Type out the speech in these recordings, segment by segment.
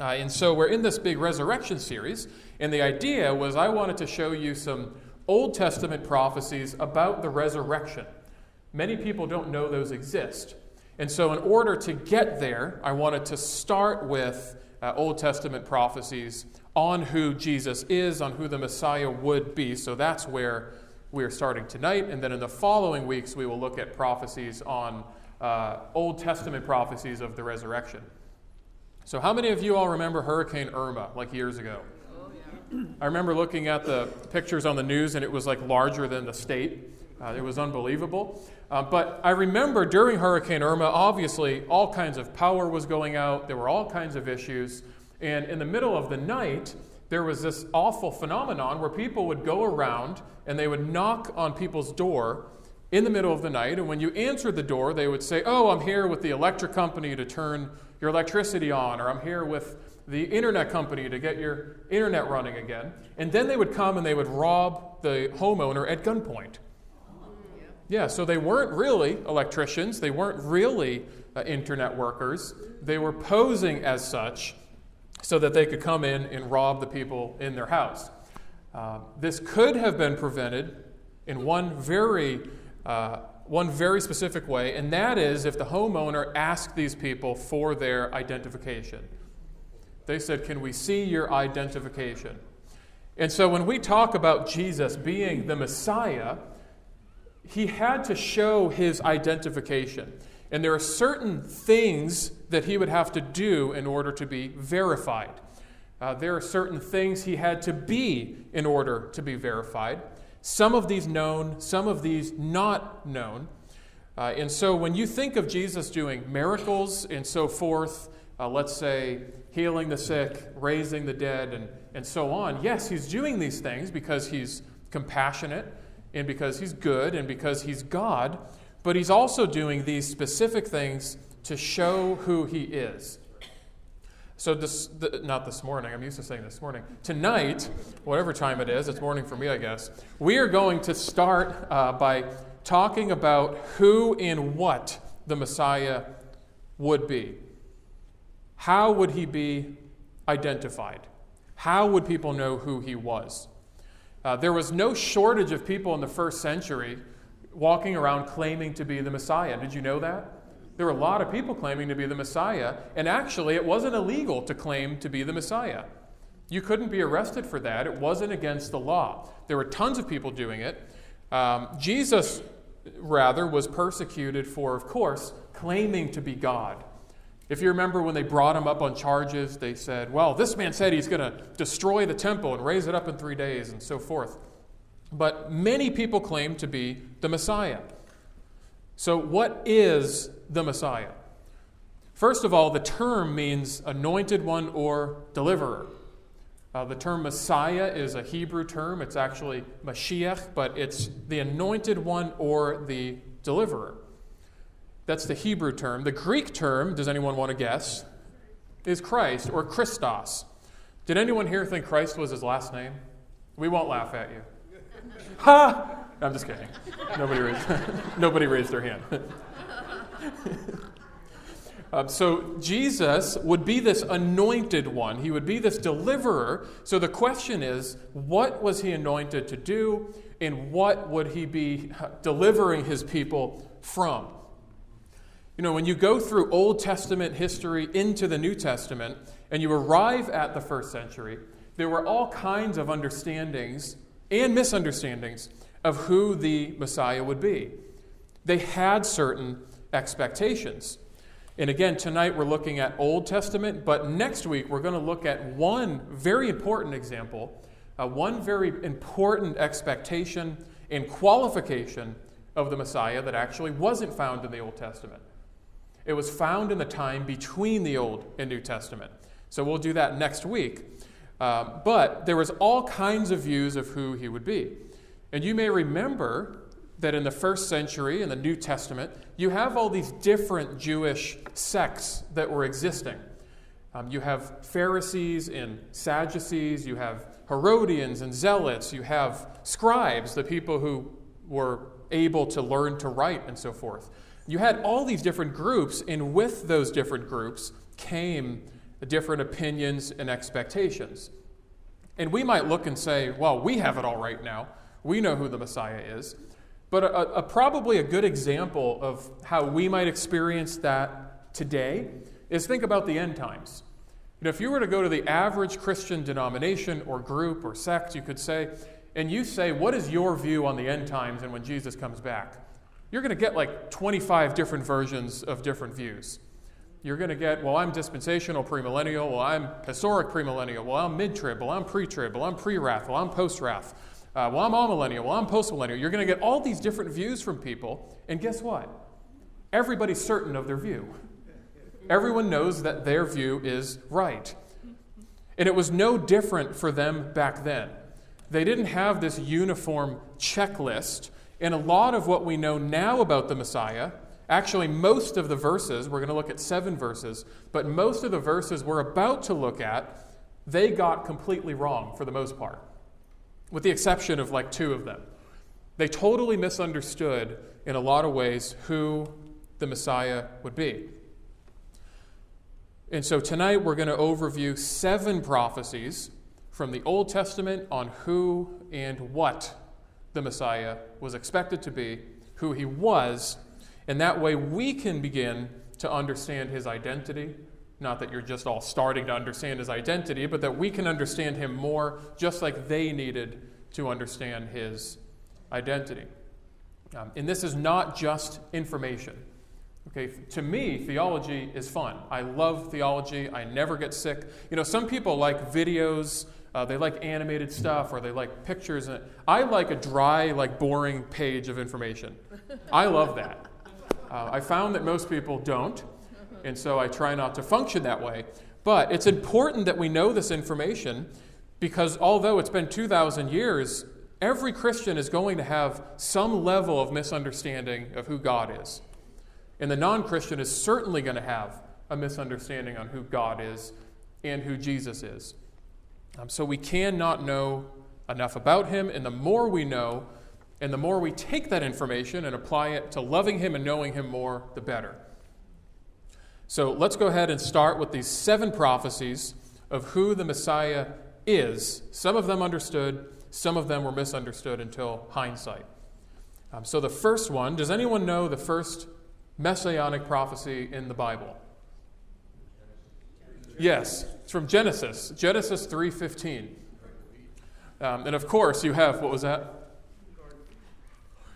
And so we're in this big resurrection series, and the idea was I wanted to show you some Old Testament prophecies about the resurrection. Many people don't know those exist. And so in order to get there, I wanted to start with Old Testament prophecies on who Jesus is, on who the Messiah would be. So that's where we are starting tonight. And then in the following weeks, we will look at prophecies on Old Testament prophecies of the resurrection. So how many of you all remember Hurricane Irma, like years ago? Oh, yeah. I remember looking at the pictures on the news, and it was like larger than the state. It was unbelievable. But I remember during Hurricane Irma, obviously, all kinds of power was going out. There were all kinds of issues. And in the middle of the night, there was this awful phenomenon where people would go around and they would knock on people's door in the middle of the night. And when you answered the door, they would say, "Oh, I'm here with the electric company to turn your electricity on," or "I'm here with the internet company to get your internet running again." And then they would come and they would rob the homeowner at gunpoint. Yeah, so they weren't really electricians. They weren't really internet workers. They were posing as such so that they could come in and rob the people in their house. This could have been prevented in one very specific way, and that is if the homeowner asked these people for their identification. They said, "Can we see your identification?" And so when we talk about Jesus being the Messiah, he had to show his identification. And there are certain things that he would have to do in order to be verified. There are certain things he had to be in order to be verified. Some of these known, some of these not known. And so when you think of Jesus doing miracles and so forth, let's say healing the sick, raising the dead, and so on, yes, he's doing these things because he's compassionate, and because he's good, and because he's God, but he's also doing these specific things to show who he is. So not this morning, I'm used to saying this morning. Tonight, whatever time it is, it's morning for me, I guess, we are going to start by talking about who and what the Messiah would be. How would he be identified? How would people know who he was? There was no shortage of people in the first century walking around claiming to be the Messiah. Did you know that? There were a lot of people claiming to be the Messiah, and actually it wasn't illegal to claim to be the Messiah. You couldn't be arrested for that. It wasn't against the law. There were tons of people doing it. Jesus, rather, was persecuted for, of course, claiming to be God. If you remember when they brought him up on charges, they said, "Well, this man said he's going to destroy the temple and raise it up in 3 days," and so forth. But many people claim to be the Messiah. So what is the Messiah? First of all, the term means anointed one or deliverer. The term Messiah is a Hebrew term. It's actually Mashiach, but it's the anointed one or the deliverer. That's the Hebrew term. The Greek term, does anyone want to guess, is Christ or Christos. Did anyone here think Christ was his last name? We won't laugh at you. Ha! I'm just kidding. Nobody raised their hand. So Jesus would be this anointed one. He would be this deliverer. So the question is, what was he anointed to do, and what would he be delivering his people from? You know, when you go through Old Testament history into the New Testament, and you arrive at the first century, there were all kinds of understandings and misunderstandings of who the Messiah would be. They had certain expectations. And again, tonight we're looking at Old Testament, but next week we're going to look at one very important example, one very important expectation and qualification of the Messiah that actually wasn't found in the Old Testament. It was found in the time between the Old and New Testament. So we'll do that next week. But there was all kinds of views of who he would be. And you may remember that in the first century, in the New Testament, you have all these different Jewish sects that were existing. You have Pharisees and Sadducees, you have Herodians and Zealots, you have scribes, the people who were able to learn to write and so forth. You had all these different groups, and with those different groups came different opinions and expectations. And we might look and say, well, we have it all right now. We know who the Messiah is. But probably a good example of how we might experience that today is think about the end times. If you were to go to the average Christian denomination or group or sect, you could say, and you say, what is your view on the end times and when Jesus comes back? You're going to get like 25 different versions of different views. You're going to get, well, I'm dispensational premillennial, well, I'm historic premillennial, well, I'm mid-trib, well, I'm pre-trib, well, I'm pre-wrath, well, I'm post-wrath, well, I'm amillennial, well, I'm post-millennial. You're going to get all these different views from people, and guess what? Everybody's certain of their view. Everyone knows that their view is right. And it was no different for them back then. They didn't have this uniform checklist, and a lot of what we know now about the Messiah, actually most of the verses, we're going to look at 7 verses, but most of the verses we're about to look at, they got completely wrong for the most part, with the exception of like 2 of them. They totally misunderstood in a lot of ways who the Messiah would be. And so tonight we're going to overview 7 prophecies from the Old Testament on who and what the Messiah was expected to be, who he was, and that way we can begin to understand his identity. Not that you're just all starting to understand his identity, but that we can understand him more just like they needed to understand his identity. And this is not just information. Okay, to me, theology is fun. I love theology. I never get sick. Some people like videos, they like animated stuff, or they like pictures. I like a dry, boring page of information. I love that. I found that most people don't, and so I try not to function that way. But it's important that we know this information because although it's been 2,000 years, every Christian is going to have some level of misunderstanding of who God is. And the non-Christian is certainly going to have a misunderstanding on who God is and who Jesus is. So we cannot know enough about him, and the more we know, and the more we take that information and apply it to loving him and knowing him more, the better. So let's go ahead and start with these 7 prophecies of who the Messiah is. Some of them understood, some of them were misunderstood until hindsight. So the first one, does anyone know the first messianic prophecy in the Bible? Yes, it's from Genesis 3:15. And of course you have, what was that?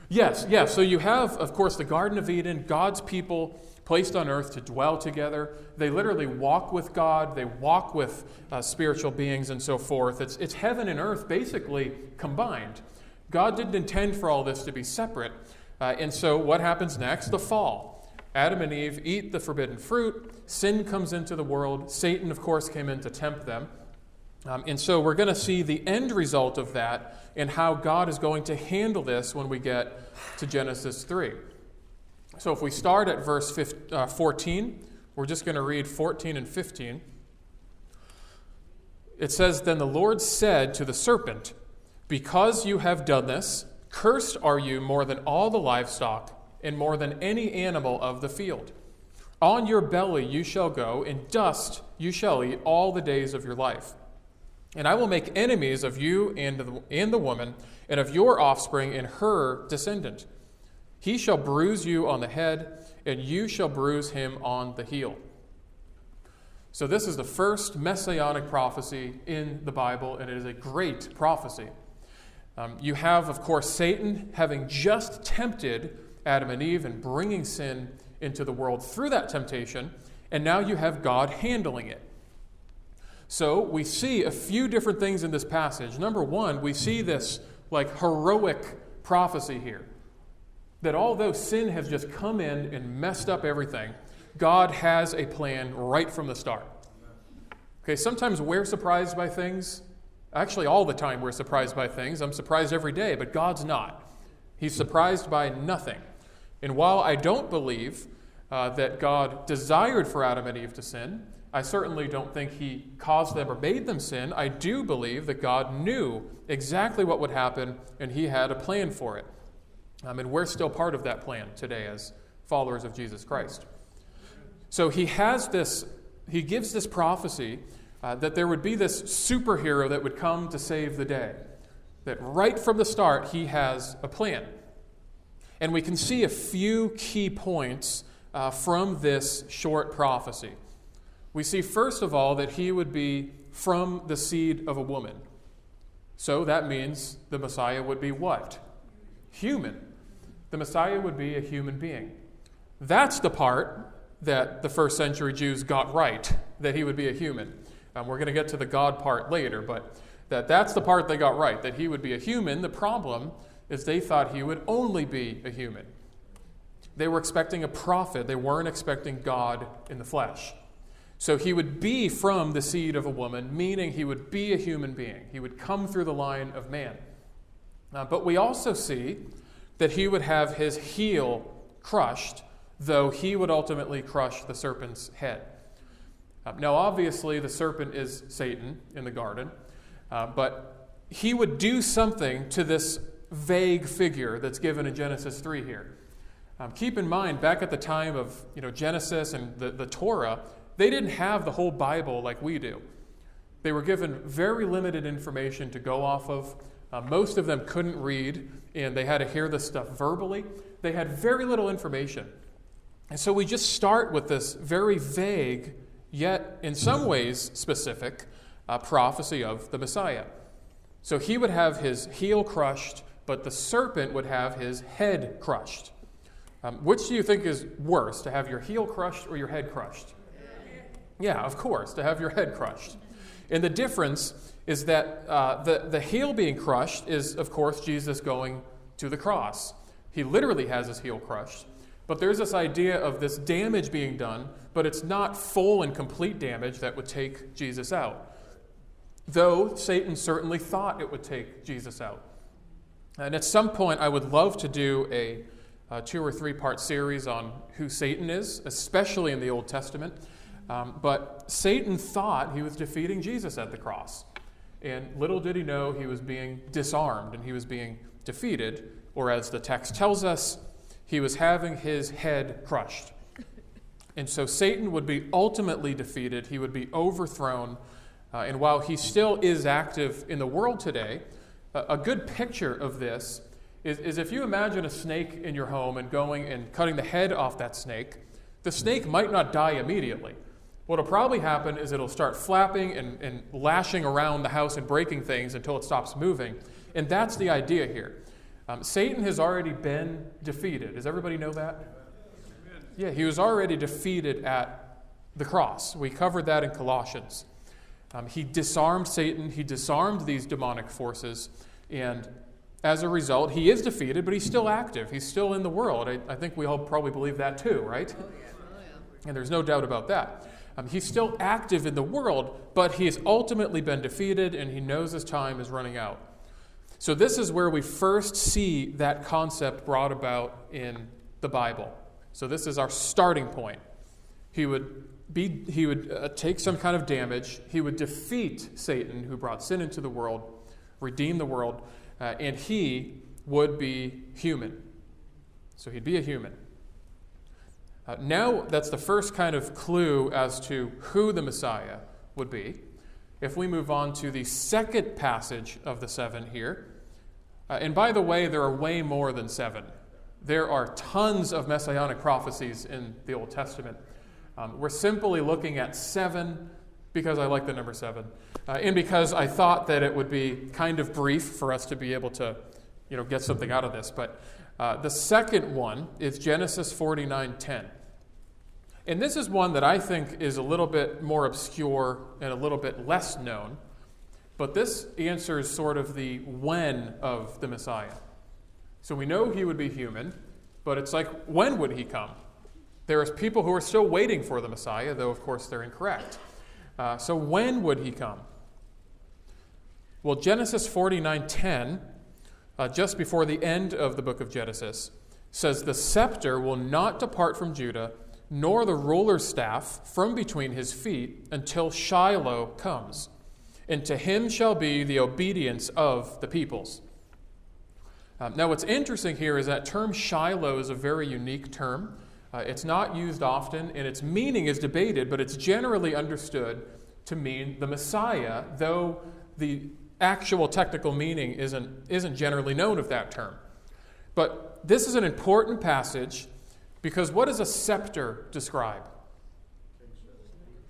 Yes, so you have, of course, the Garden of Eden, God's people placed on earth to dwell together. They literally walk with God, they walk with spiritual beings and so forth. It's heaven and earth basically combined. God didn't intend for all this to be separate. And so what happens next? The fall. Adam and Eve eat the forbidden fruit. Sin comes into the world. Satan, of course, came in to tempt them. And so we're going to see the end result of that and how God is going to handle this when we get to Genesis 3. So if we start at verse 14, we're just going to read 14 and 15. It says, "Then the Lord said to the serpent, 'Because you have done this, cursed are you more than all the livestock, and more than any animal of the field. On your belly you shall go, and dust you shall eat all the days of your life. And I will make enemies of you and the woman, and of your offspring and her descendant. He shall bruise you on the head, and you shall bruise him on the heel.'" So this is the first messianic prophecy in the Bible, and it is a great prophecy. You have, of course, Satan having just tempted Adam and Eve and bringing sin into the world through that temptation, and now you have God handling it. So we see a few different things in this passage. Number one, we see this heroic prophecy here, that although sin has just come in and messed up everything, God has a plan right from the start. Okay, sometimes we're surprised by things. Actually, all the time we're surprised by things. I'm surprised every day, but God's not. He's surprised by nothing. And while I don't believe that God desired for Adam and Eve to sin, I certainly don't think he caused them or made them sin. I do believe that God knew exactly what would happen, and he had a plan for it. And we're still part of that plan today as followers of Jesus Christ. So he has this he gives this prophecy that there would be this superhero that would come to save the day. That right from the start, he has a plan. And we can see a few key points from this short prophecy. We see, first of all, that he would be from the seed of a woman. So that means the Messiah would be what? Human. The Messiah would be a human being. That's the part that the first century Jews got right, that he would be a human. We're going to get to the God part later, but that's the part they got right, that he would be a human. The problem is they thought he would only be a human. They were expecting a prophet. They weren't expecting God in the flesh. So he would be from the seed of a woman, meaning he would be a human being. He would come through the line of man. But we also see that he would have his heel crushed, though he would ultimately crush the serpent's head. Now, obviously, the serpent is Satan in the garden, but he would do something to this vague figure that's given in Genesis 3 here. Keep in mind, back at the time of Genesis and the Torah, they didn't have the whole Bible like we do. They were given very limited information to go off of. Most of them couldn't read, and they had to hear this stuff verbally. They had very little information. And so we just start with this very vague, yet in some ways specific, prophecy of the Messiah. So he would have his heel crushed, but the serpent would have his head crushed. Which do you think is worse, to have your heel crushed or your head crushed? Yeah, of course, to have your head crushed. And the difference is that the heel being crushed is, of course, Jesus going to the cross. He literally has his heel crushed. But there's this idea of this damage being done, but it's not full and complete damage that would take Jesus out. Though Satan certainly thought it would take Jesus out. And at some point, I would love to do a 2 or 3 part series on who Satan is, especially in the Old Testament. But Satan thought he was defeating Jesus at the cross. And little did he know he was being disarmed and he was being defeated, or as the text tells us, he was having his head crushed. And so Satan would be ultimately defeated. He would be overthrown. And while he still is active in the world today, a good picture of this is if you imagine a snake in your home and going and cutting the head off that snake, the snake might not die immediately. What'll probably happen is it'll start flapping and lashing around the house and breaking things until it stops moving. And that's the idea here. Satan has already been defeated. Does everybody know that? Yeah, he was already defeated at the cross. We covered that in Colossians. He disarmed Satan. He disarmed these demonic forces. And as a result, he is defeated, but he's still active. He's still in the world. I think we all probably believe that too, right? Oh, yeah. And there's no doubt about that. He's still active in the world, but he has ultimately been defeated, and he knows his time is running out. So this is where we first see that concept brought about in the Bible. So this is our starting point. He would take some kind of damage. He would defeat Satan, who brought sin into the world, redeem the world, and he would be human. So he'd be a human. Now that's the first kind of clue as to who the Messiah would be. If we move on to the second passage of the 7 here, and by the way, there are way more than 7. There are tons of messianic prophecies in the Old Testament. We're simply looking at 7 because I like the number 7, and because I thought that it would be kind of brief for us to be able to, get something out of this. But the second one is Genesis 49:10. And this is one that I think is a little bit more obscure and a little bit less known. But this answers sort of the when of the Messiah. So we know he would be human, but it's like, when would he come? There is people who are still waiting for the Messiah, though of course they're incorrect. So when would he come? Well, Genesis 49:10, just before the end of the book of Genesis, says, "The scepter will not depart from Judah, nor the ruler's staff from between his feet, until Shiloh comes. And to him shall be the obedience of the peoples." Now what's interesting here is that term Shiloh is a very unique term. It's not used often, and its meaning is debated, but it's generally understood to mean the Messiah, though the actual technical meaning isn't generally known of that term. But this is an important passage because what does a scepter describe?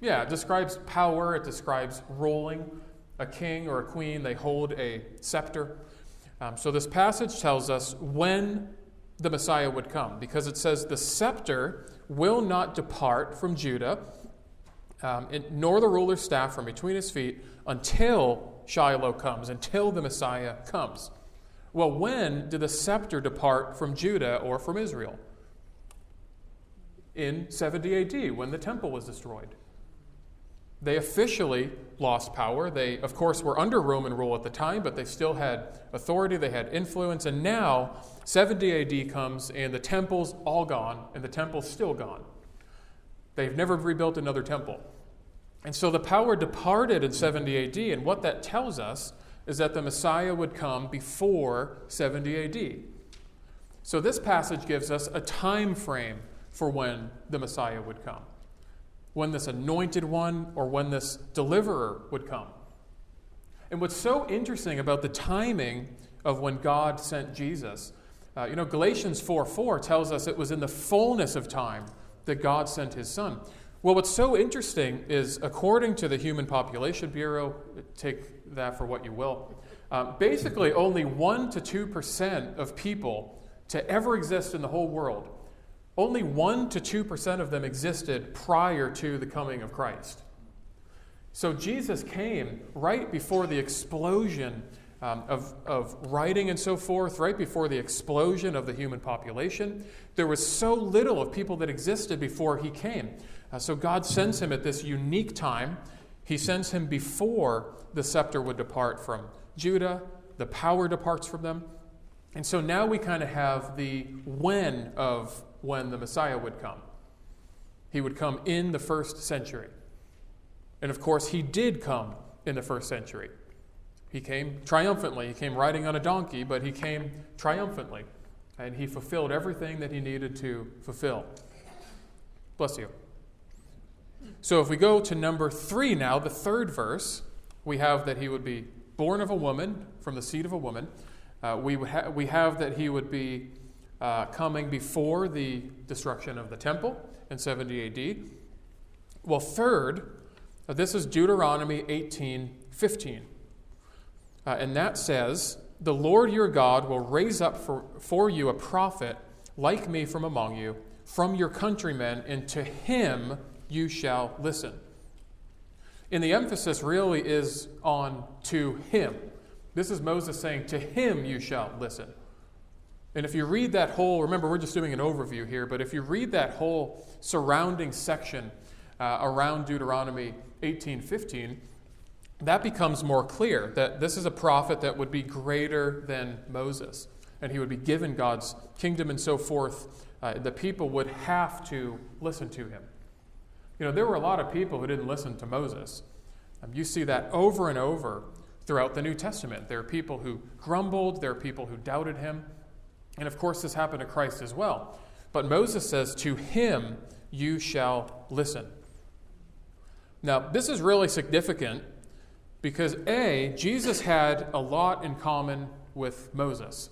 Yeah, it describes power, it describes ruling. A king or a queen, they hold a scepter. So this passage tells us when the Messiah would come, because it says the scepter will not depart from Judah, nor the ruler's staff from between his feet, until Shiloh comes, until the Messiah comes. Well, when did the scepter depart from Judah or from Israel? In 70 AD, when the temple was destroyed. They officially lost power. They, of course, were under Roman rule at the time, but they still had authority, they had influence, and now 70 AD comes and the temple's all gone, and the temple's still gone. They've never rebuilt another temple. And so the power departed in 70 AD, and what that tells us is that the Messiah would come before 70 AD. So this passage gives us a time frame for when the Messiah would come, when this anointed one or when this deliverer would come. And what's so interesting about the timing of when God sent Jesus, Galatians 4:4 tells us it was in the fullness of time that God sent his son. Well, what's so interesting is, according to the Human Population Bureau, take that for what you will, basically only 1 to 2% of people to ever exist in the whole world, only 1 to 2% of them existed prior to the coming of Christ. So Jesus came right before the explosion of writing and so forth, right before the explosion of the human population. There was so little of people that existed before he came. So God sends him at this unique time. He sends him before the scepter would depart from Judah. The power departs from them. And so now we kind of have the when of when the Messiah would come. He would come in the first century. And of course, he did come in the first century. He came triumphantly. He came riding on a donkey, but he came triumphantly. And he fulfilled everything that he needed to fulfill. Bless you. So if we go to number 3 now, the third verse, we have that he would be born of a woman, from the seed of a woman. We have that he would be coming before the destruction of the temple in 70 AD. Well, third, this is Deuteronomy 18:15. And that says, "The Lord your God will raise up for you a prophet like me from among you, from your countrymen, and to him you shall listen." And the emphasis really is on to him. This is Moses saying, to him you shall listen. And if you read that whole, remember we're just doing an overview here, but if you read that whole surrounding section around Deuteronomy 18:15, that becomes more clear that this is a prophet that would be greater than Moses, and he would be given God's kingdom and so forth. The people would have to listen to him. There were a lot of people who didn't listen to Moses. You see that over and over throughout the New Testament. There are people who grumbled, there are people who doubted him, and of course this happened to Christ as well. But Moses says, to him you shall listen. Now, this is really significant because Jesus had a lot in common with Moses.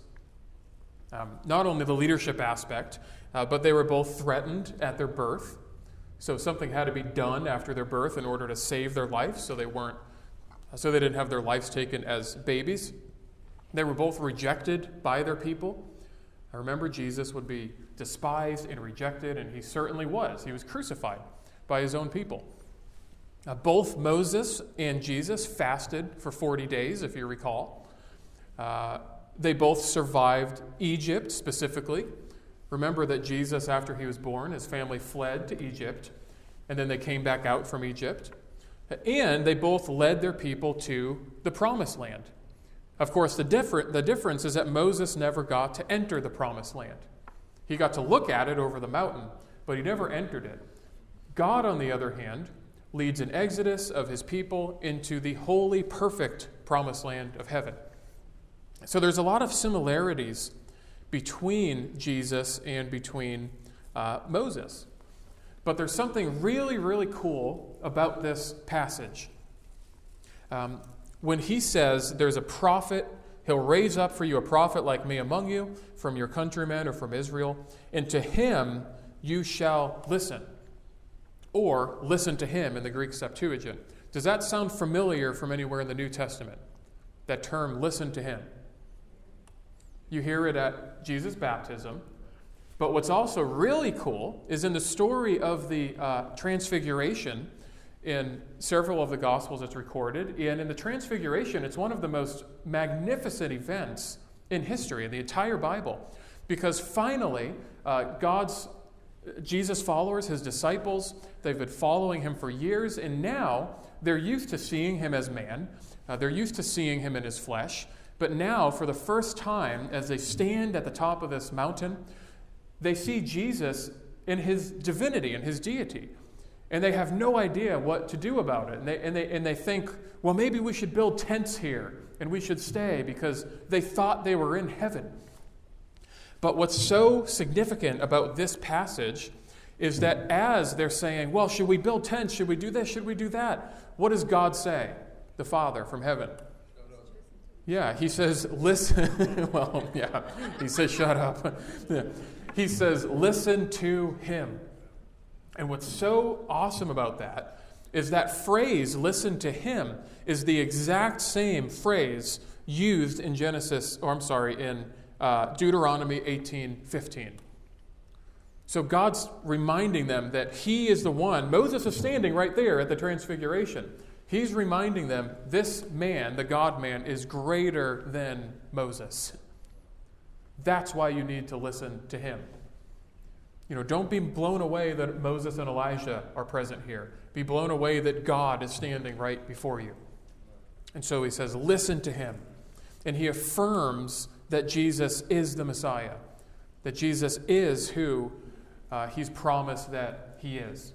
Not only the leadership aspect, but they were both threatened at their birth. So something had to be done after their birth in order to save their life, so they didn't have their lives taken as babies. They were both rejected by their people. I remember Jesus would be despised and rejected, and he certainly was. He was crucified by his own people. Both Moses and Jesus fasted for 40 days, if you recall. They both survived Egypt specifically. Remember that Jesus, after he was born, his family fled to Egypt, and then they came back out from Egypt. And they both led their people to the Promised Land. Of course, the difference is that Moses never got to enter the Promised Land. He got to look at it over the mountain, but he never entered it. God, on the other hand, leads an exodus of his people into the holy, perfect Promised Land of heaven. So there's a lot of similarities between Jesus and between Moses. But there's something really, really cool about this passage. When he says there's a prophet, he'll raise up for you a prophet like me among you, from your countrymen or from Israel, and to him you shall listen. Or listen to him in the Greek Septuagint. Does that sound familiar from anywhere in the New Testament? That term, listen to him. You hear it at Jesus' baptism. But what's also really cool is in the story of the Transfiguration, in several of the Gospels it's recorded, and in the Transfiguration, it's one of the most magnificent events in history, in the entire Bible, because finally, Jesus' followers, his disciples, they've been following him for years, and now they're used to seeing him as man. They're used to seeing him in his flesh, but now, for the first time, as they stand at the top of this mountain, they see Jesus in his divinity and his deity. And they have no idea what to do about it. And they think, well, maybe we should build tents here and we should stay, because they thought they were in heaven. But what's so significant about this passage is that as they're saying, well, should we build tents? Should we do this? Should we do that? What does God say? The Father from heaven. Yeah, he says, listen. Well, yeah, he says, shut up. Yeah. He says, listen to him. And what's so awesome about that is that phrase, listen to him, is the exact same phrase used in in Deuteronomy 18:15. So God's reminding them that he is the one. Moses is standing right there at the Transfiguration. He's reminding them, this man, the God-man, is greater than Moses. That's why you need to listen to him. Don't be blown away that Moses and Elijah are present here. Be blown away that God is standing right before you. And so he says, listen to him. And he affirms that Jesus is the Messiah, that Jesus is who he's promised that he is.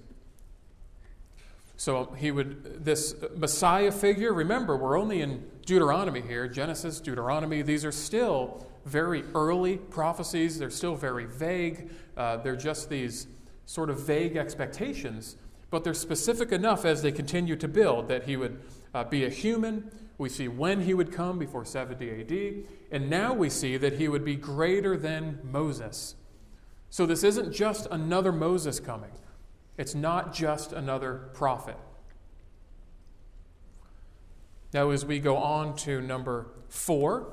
So this Messiah figure, remember, we're only in Deuteronomy here, Genesis, Deuteronomy. These are still very early prophecies. They're still very vague. They're just these sort of vague expectations, but they're specific enough as they continue to build that he would be a human. We see when he would come, before 70 AD, and now we see that he would be greater than Moses. So this isn't just another Moses coming. It's not just another prophet. Now, as we go on to number 4,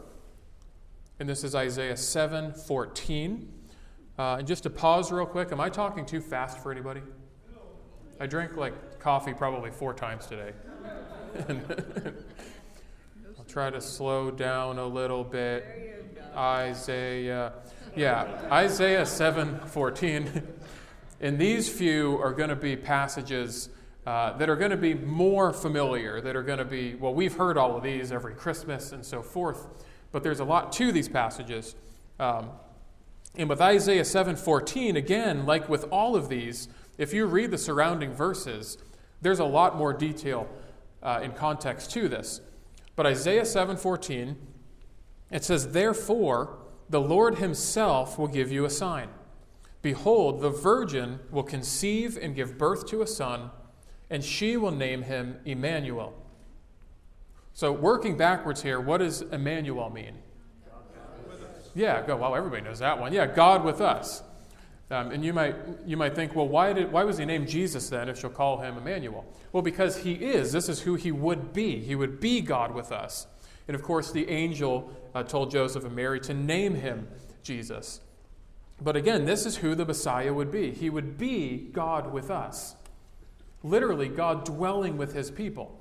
and this is Isaiah 7:14. And just to pause real quick, am I talking too fast for anybody? I drank coffee probably 4 times today. I'll try to slow down a little bit. Isaiah 7:14. And these few are going to be passages that are going to be more familiar, that are going to be, well, we've heard all of these every Christmas and so forth, but there's a lot to these passages. And with Isaiah 7:14, again, like with all of these, if you read the surrounding verses, there's a lot more detail in context to this. But Isaiah 7:14, it says, therefore, the Lord himself will give you a sign. Behold, the virgin will conceive and give birth to a son, and she will name him Emmanuel. So working backwards here, what does Emmanuel mean? Yeah, well, everybody knows that one. Yeah, God with us. And you might think, well, why was he named Jesus then if she'll call him Emmanuel? Well, because he is. This is who he would be. He would be God with us. And of course, the angel told Joseph and Mary to name him Jesus. But again, this is who the Messiah would be. He would be God with us. Literally, God dwelling with his people.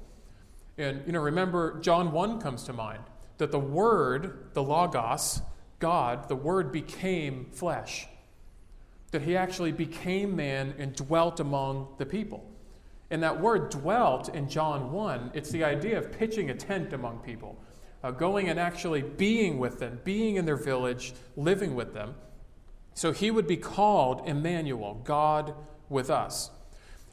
And, remember, John 1 comes to mind, that the Word, the Logos, God, the Word became flesh. That he actually became man and dwelt among the people. And that word dwelt in John 1, it's the idea of pitching a tent among people, going and actually being with them, being in their village, living with them. So he would be called Emmanuel, God with us.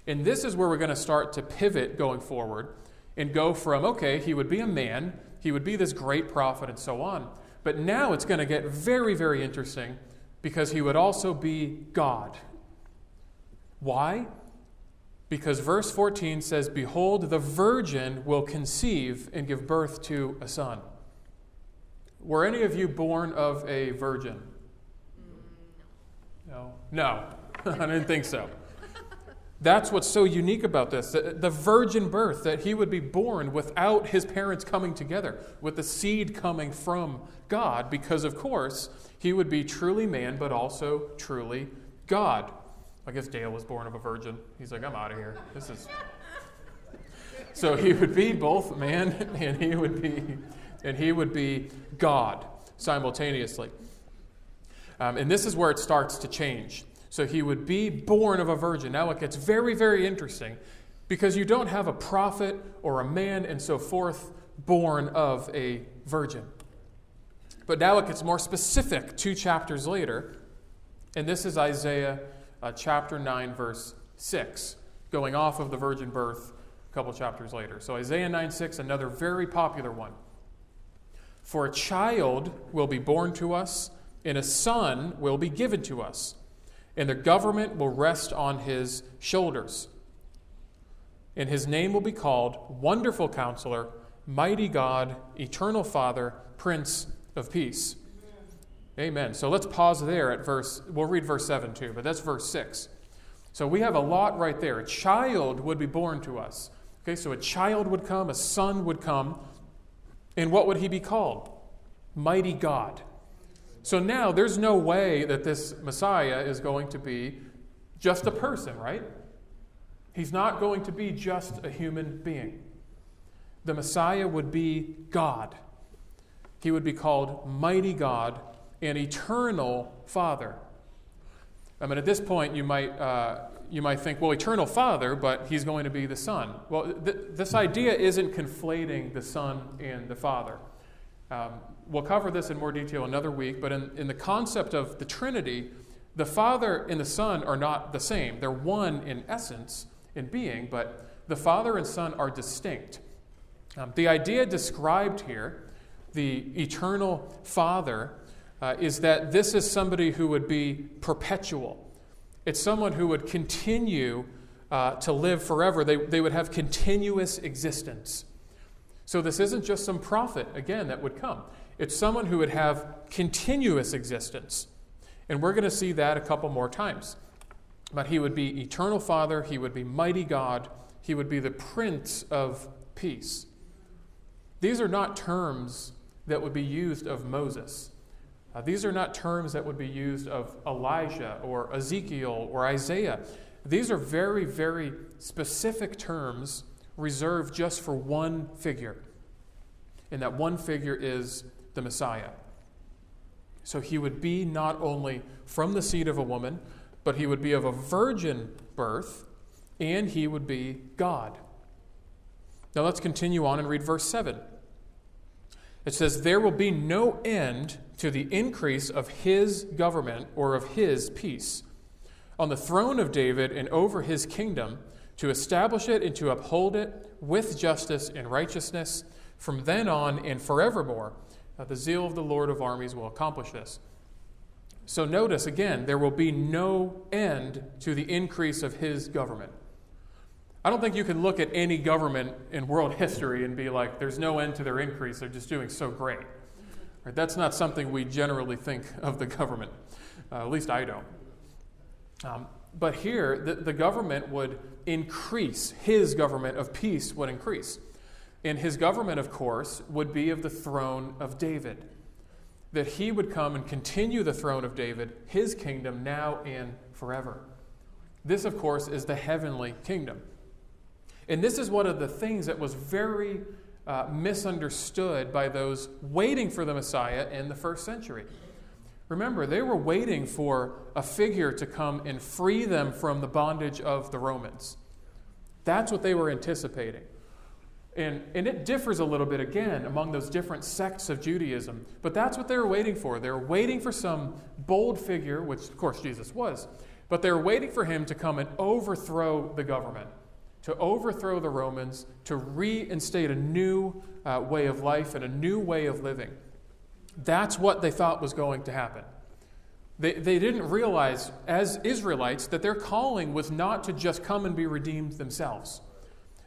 And this is where we're going to start to pivot going forward and go from, okay, he would be a man, he would be this great prophet and so on. But now it's going to get very, very interesting because he would also be God. Why? Because verse 14 says, "Behold, the virgin will conceive and give birth to a son." Were any of you born of a virgin? No. No. I didn't think so. That's what's so unique about this, the virgin birth, that he would be born without his parents coming together, with the seed coming from God, because, of course, he would be truly man, but also truly God. I guess Dale was born of a virgin. He's like, I'm out of here. So he would be both man and he would be God simultaneously. And this is where it starts to change. So he would be born of a virgin. Now it gets very, very interesting, because you don't have a prophet or a man and so forth born of a virgin. But now it gets more specific 2 chapters later, and this is Isaiah chapter 9, verse 6, going off of the virgin birth a couple chapters later. So Isaiah 9:6, another very popular one. "For a child will be born to us, and a son will be given to us, and the government will rest on his shoulders. And his name will be called Wonderful Counselor, Mighty God, Eternal Father, Prince of Peace." Amen. So let's pause there at we'll read verse 7 too, but that's verse 6. So we have a lot right there. A child would be born to us. Okay, so a child would come, a son would come, and what would he be called? Mighty God. So now there's no way that this Messiah is going to be just a person, right? He's not going to be just a human being. The Messiah would be God. He would be called Mighty God and Eternal Father. I mean, at this point, you might think, well, Eternal Father, but he's going to be the Son. Well, this idea isn't conflating the Son and the Father. We'll cover this in more detail another week, but in the concept of the Trinity, the Father and the Son are not the same. They're one in essence, in being, but the Father and Son are distinct. The idea described here, the eternal Father, is that this is somebody who would be perpetual. It's someone who would continue to live forever. They would have continuous existence. So this isn't just some prophet, again, that would come. It's someone who would have continuous existence. And we're going to see that a couple more times. But he would be Eternal Father, he would be Mighty God, he would be the Prince of Peace. These are not terms that would be used of Moses. These are not terms that would be used of Elijah or Ezekiel or Isaiah. These are very, very specific terms reserved just for one figure. And that one figure is the Messiah. So he would be not only from the seed of a woman, but he would be of a virgin birth, and he would be God. Now let's continue on and read verse 7. It says, "There will be no end to the increase of his government or of his peace on the throne of David and over his kingdom, to establish it and to uphold it with justice and righteousness from then on and forevermore. The zeal of the Lord of armies will accomplish this." So notice again, there will be no end to the increase of his government. I don't think you can look at any government in world history and be like, there's no end to their increase, they're just doing so great. Right? That's not something we generally think of the government. At least I don't. But here, the government would increase. His government of peace would increase. And his government, of course, would be of the throne of David. That he would come and continue the throne of David, his kingdom, now and forever. This, of course, is the heavenly kingdom. And this is one of the things that was very misunderstood by those waiting for the Messiah in the first century. Remember, they were waiting for a figure to come and free them from the bondage of the Romans. That's what they were anticipating. And it differs a little bit, again, among those different sects of Judaism. But that's what they were waiting for. They were waiting for some bold figure, which, of course, Jesus was. But they were waiting for him to come and overthrow the government, to overthrow the Romans, to reinstate a new way of life and a new way of living. That's what they thought was going to happen. They didn't realize, as Israelites, that their calling was not to just come and be redeemed themselves.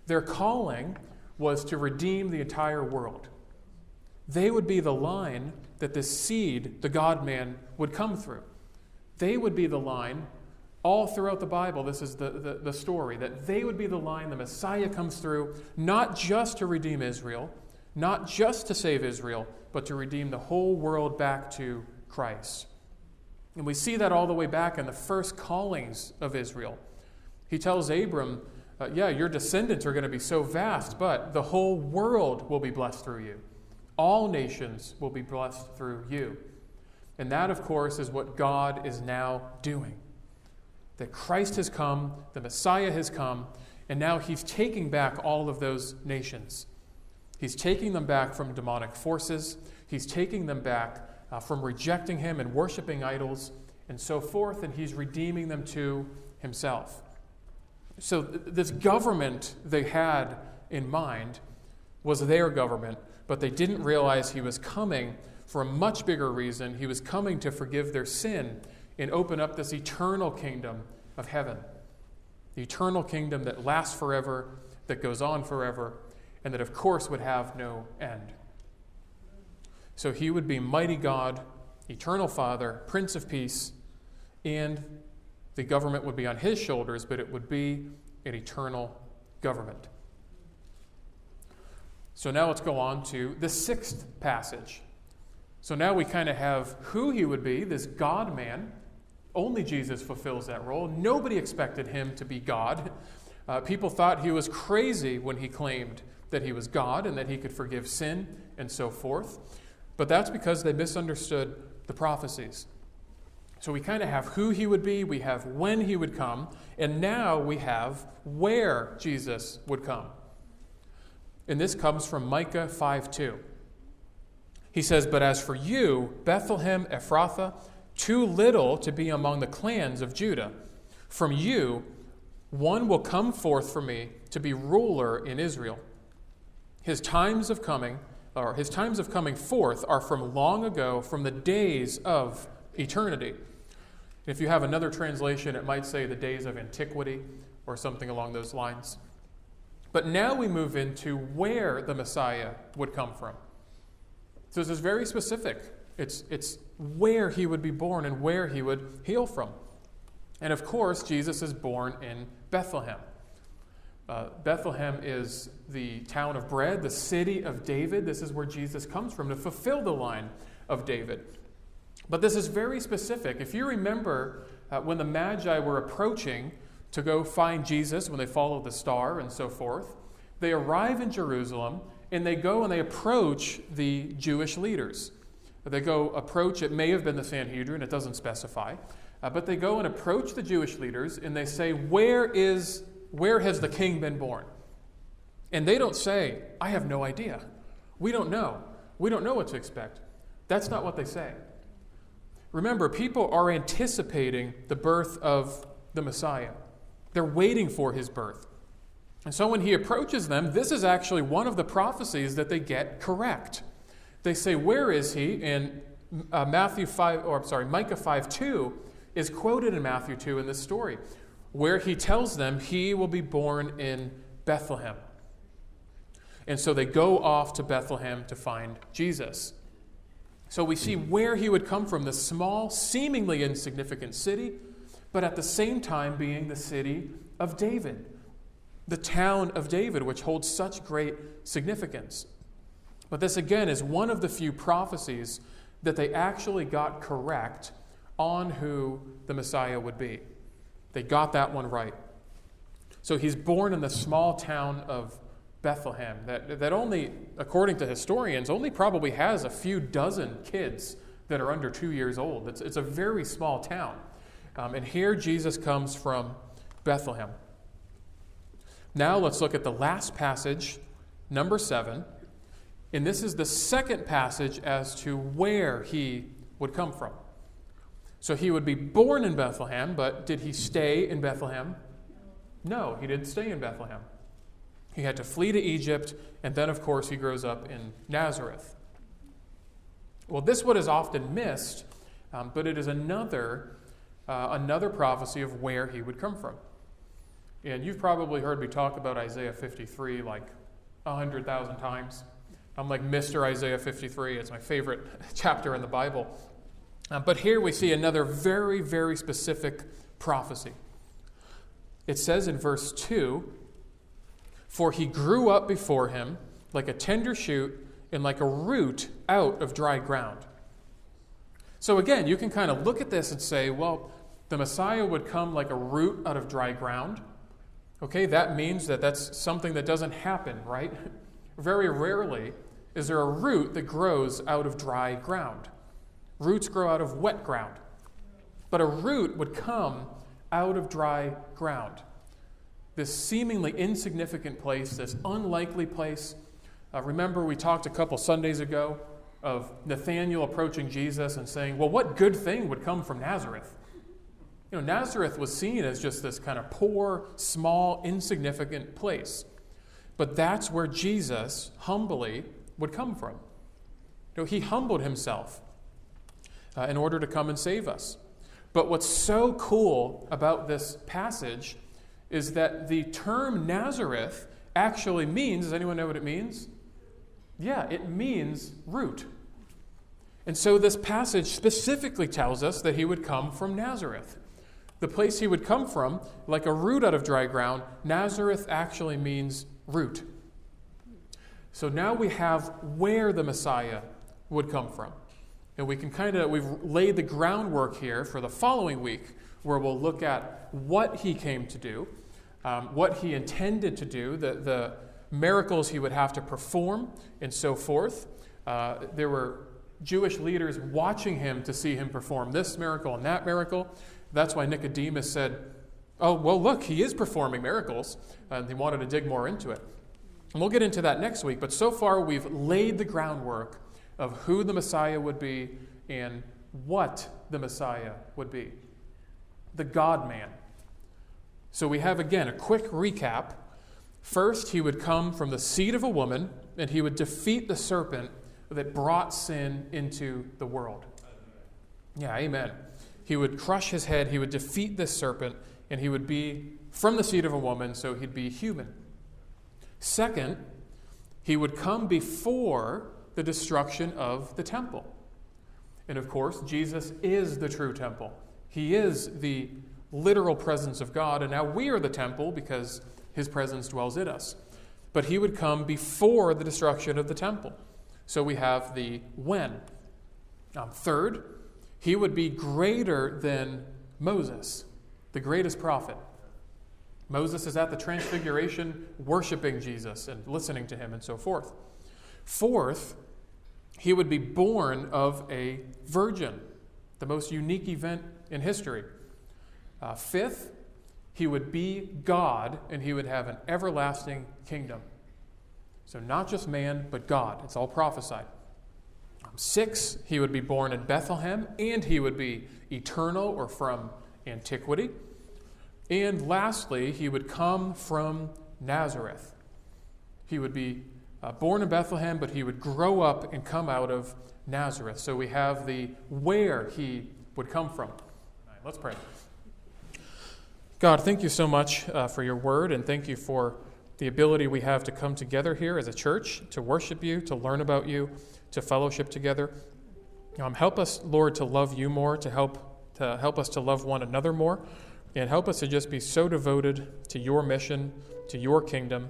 Their calling was to redeem the entire world. They would be the line that this seed, the God-man, would come through. They would be the line all throughout the Bible. This is the story, that they would be the line the Messiah comes through, not just to redeem Israel, not just to save Israel, but to redeem the whole world back to Christ. And we see that all the way back in the first callings of Israel. He tells Abram, your descendants are going to be so vast, but the whole world will be blessed through you. All nations will be blessed through you. And that, of course, is what God is now doing. That Christ has come, the Messiah has come, and now he's taking back all of those nations. He's taking them back from demonic forces. He's taking them back from rejecting him and worshiping idols and so forth, and he's redeeming them to himself. So this government they had in mind was their government, but they didn't realize he was coming for a much bigger reason. He was coming to forgive their sin and open up this eternal kingdom of heaven. The eternal kingdom that lasts forever, that goes on forever, and that, of course, would have no end. So he would be mighty God, eternal Father, Prince of Peace, and the government would be on his shoulders, but it would be an eternal government. So now let's go on to the sixth passage. So now we kind of have who he would be, this God-man. Only Jesus fulfills that role. Nobody expected him to be God. People thought he was crazy when he claimed that he was God and that he could forgive sin and so forth. But that's because they misunderstood the prophecies. So we kind of have who he would be, we have when he would come, and now we have where Jesus would come. And this comes from Micah 5:2. He says, "But as for you, Bethlehem Ephrathah, too little to be among the clans of Judah, from you one will come forth for me to be ruler in Israel. His times of coming forth are from long ago, from the days of eternity." If you have another translation, it might say the days of antiquity or something along those lines. But now we move into where the Messiah would come from. So this is very specific. It's where he would be born and where he would hail from. And of course, Jesus is born in Bethlehem. Bethlehem is the town of bread, the city of David. This is where Jesus comes from to fulfill the line of David. But this is very specific. If you remember when the Magi were approaching to go find Jesus, when they followed the star and so forth, they arrive in Jerusalem and they go and they approach the Jewish leaders. They go approach, it may have been the Sanhedrin, it doesn't specify, but they go and approach the Jewish leaders and they say, where has the king been born? And they don't say, I have no idea. We don't know. We don't know what to expect. That's not what they say. Remember, people are anticipating the birth of the Messiah. They're waiting for his birth. And so when he approaches them, this is actually one of the prophecies that they get correct. They say, where is he? And Micah 5:2 is quoted in Matthew 2 in this story, where he tells them he will be born in Bethlehem. And so they go off to Bethlehem to find Jesus. So we see where he would come from, this small, seemingly insignificant city, but at the same time being the city of David, the town of David, which holds such great significance. But this, again, is one of the few prophecies that they actually got correct on who the Messiah would be. They got that one right. So he's born in the small town of Bethlehem, that only, according to historians, only probably has a few dozen kids that are under 2 years old. It's a very small town. And here Jesus comes from Bethlehem. Now let's look at the last passage, number 7. And this is the second passage as to where he would come from. So he would be born in Bethlehem, but did he stay in Bethlehem? No, he didn't stay in Bethlehem. He had to flee to Egypt, and then, of course, he grows up in Nazareth. Well, this what is often missed but it is another prophecy of where he would come from. And you've probably heard me talk about Isaiah 53 like 100,000 times. I'm like Mr. Isaiah 53. It's my favorite chapter in the Bible. But here we see another very, very specific prophecy. It says in verse 2, "For he grew up before him like a tender shoot and like a root out of dry ground." So again, you can kind of look at this and say, well, the Messiah would come like a root out of dry ground. Okay, that means that that's something that doesn't happen, right? Very rarely is there a root that grows out of dry ground. Roots grow out of wet ground. But a root would come out of dry ground. This seemingly insignificant place, this unlikely place. Remember we talked a couple Sundays ago of Nathanael approaching Jesus and saying, well, what good thing would come from Nazareth? You know, Nazareth was seen as just this kind of poor, small, insignificant place. But that's where Jesus humbly would come from. You know, he humbled himself in order to come and save us. But what's so cool about this passage is that the term Nazareth actually means, does anyone know what it means? Yeah, it means root. And so this passage specifically tells us that he would come from Nazareth. The place he would come from, like a root out of dry ground, Nazareth actually means root. So now we have where the Messiah would come from. And we can we've laid the groundwork here for the following week, where we'll look at what he came to do, what he intended to do, the miracles he would have to perform, and so forth. There were Jewish leaders watching him to see him perform this miracle and that miracle. That's why Nicodemus said, oh, well, look, he is performing miracles, and he wanted to dig more into it. And we'll get into that next week, but so far we've laid the groundwork of who the Messiah would be and what the Messiah would be. The God-man. So we have, again, a quick recap. First, he would come from the seed of a woman, and he would defeat the serpent that brought sin into the world. Yeah, amen. He would crush his head, he would defeat this serpent, and he would be from the seed of a woman, so he'd be human. Second, he would come before the destruction of the temple. And of course, Jesus is the true temple. He is the literal presence of God, and now we are the temple because his presence dwells in us. But he would come before the destruction of the temple. So we have the when. Third, he would be greater than Moses, the greatest prophet. Moses is at the Transfiguration worshiping Jesus and listening to him and so forth. Fourth, he would be born of a virgin, the most unique event in history. Fifth, he would be God and he would have an everlasting kingdom. So not just man, but God. It's all prophesied. 6, he would be born in Bethlehem, and he would be eternal or from antiquity. And lastly, he would come from Nazareth. He would be born in Bethlehem, but he would grow up and come out of Nazareth. So we have the where he would come from. All right, let's pray. God, thank you so much for your word, and thank you for the ability we have to come together here as a church, to worship you, to learn about you, to fellowship together. Help us, Lord, to love you more, to help us to love one another more, and help us to just be so devoted to your mission, to your kingdom,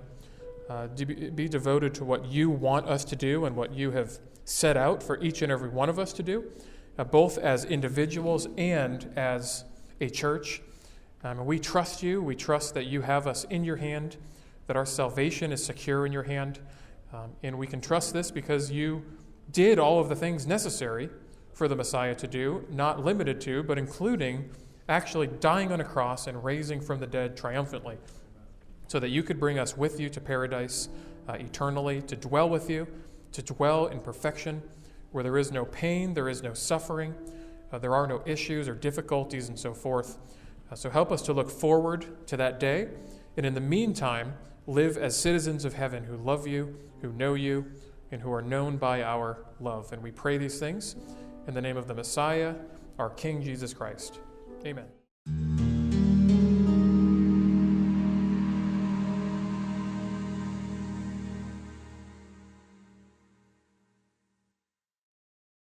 to be devoted to what you want us to do and what you have set out for each and every one of us to do, both as individuals and as a church. We trust you. We trust that you have us in your hand, that our salvation is secure in your hand, and we can trust this because you did all of the things necessary for the Messiah to do, not limited to, but including actually dying on a cross and raising from the dead triumphantly, so that you could bring us with you to paradise eternally, to dwell with you, to dwell in perfection, where there is no pain, there is no suffering, there are no issues or difficulties and so forth. So help us to look forward to that day, and in the meantime, live as citizens of heaven who love you, who know you, and who are known by our love. And we pray these things in the name of the Messiah our King Jesus Christ. Amen.